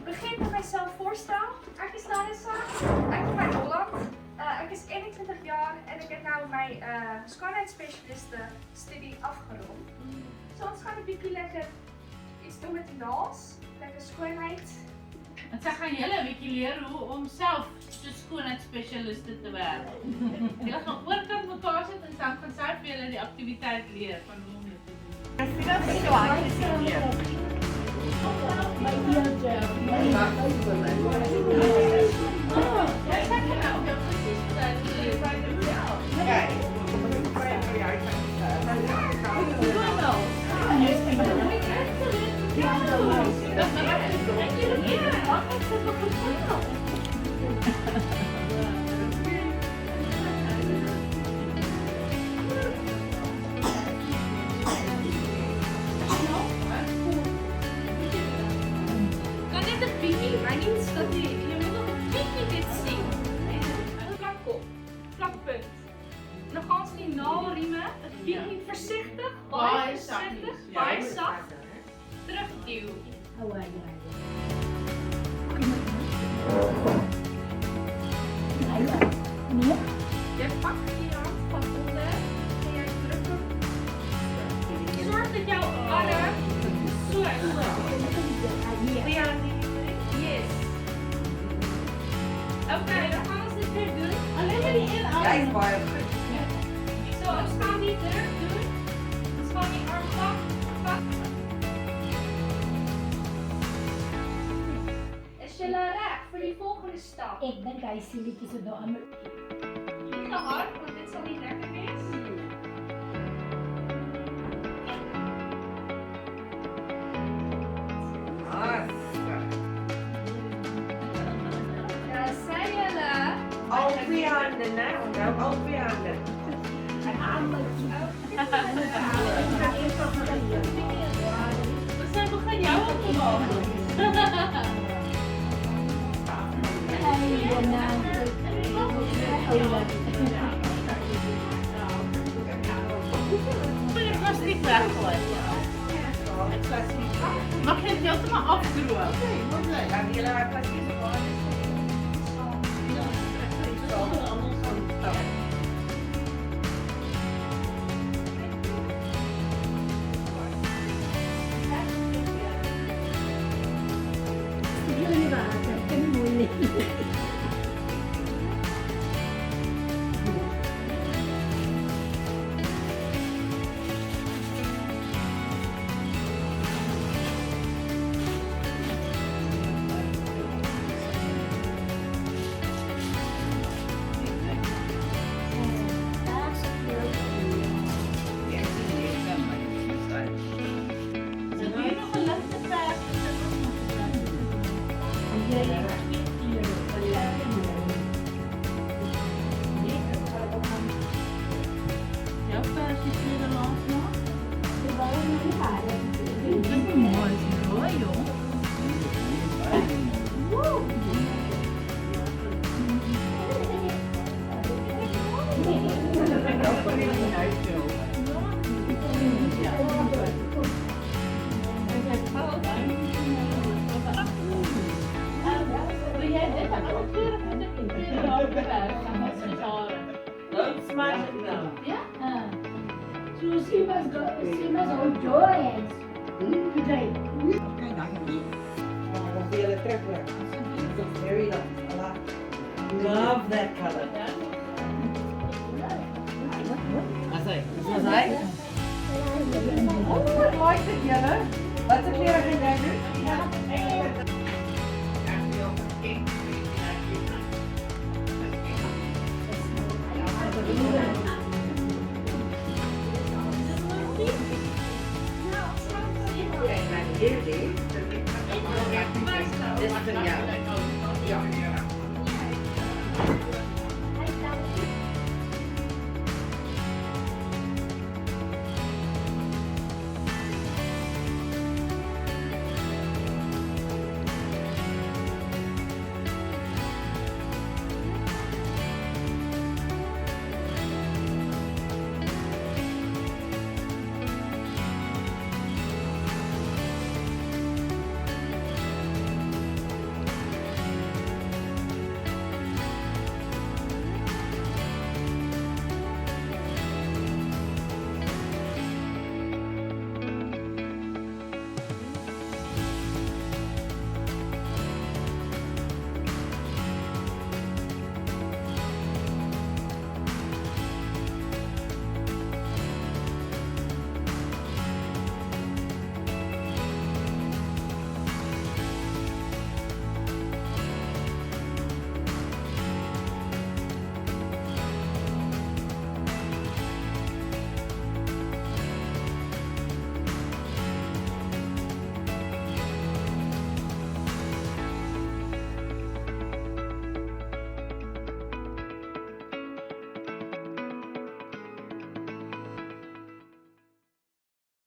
begin met mijzelf voorstellen. Ik is Larissa, ik kom uit Holland. Ik is 21 jaar en ik heb nu mijn schoonheidsspecialisten-studie afgerond. Soms ga ik een beetje lekker iets doen met die nails, lekker schoonheid. En zij gaan jullie een beetje leren hoe om zelf de schoonheidsspecialisten te werden. Jullie gaan oorkant elkaar zitten en dan gaan zij voor jullie die activiteit leren van hoe om het te doen. Ik vind dat zo aangezicht. Jij zegt nou, ik heb precies gedaan hoe je het bij jezelf. Kijk. Kan net een beetje, maar niet dat je moet nog een beetje dit zien. Vlak kop, vlak punt. Dan gaan ze die naalriemen, het beetje voorzichtig, baie voorzichtig, baie zacht, terugduwen. Je pakt die hand van onder en jij drukt hem. Zorg dat jouw arm zo yes. Oké, dan gaan we dit weer doen. Alleen maar die inadem. Ja, ik baie goed. Zo, als we gaan die druk doen, dan gaan die arm vast. Is je recht voor die volgende stap? Ik denk hij is liedjes zo door. Niet te hard, want dit zal niet lekker wees. Ja, zijn jullie? Al twee handen, hè? Onthoud, al twee handen. We zijn begonnen jou op te mogen. Het plastic weggooien. Mag je het helemaal afdrogen? Ja, die jullie haar plastic gewoon. Jullie water, kan moeilijk. Jouw versie is Nederlands nog? Ze wouden niet halen. Dat is een mooi mooi joh. Wil jij dit alle kleuren van de Don't smash it down. Ja? So she was all joyous. Great. Dan wil je terug. Very love. Love that color. Was hij? Oh, I like it yellow. Wat de kleuren gaan jij doen? Ja.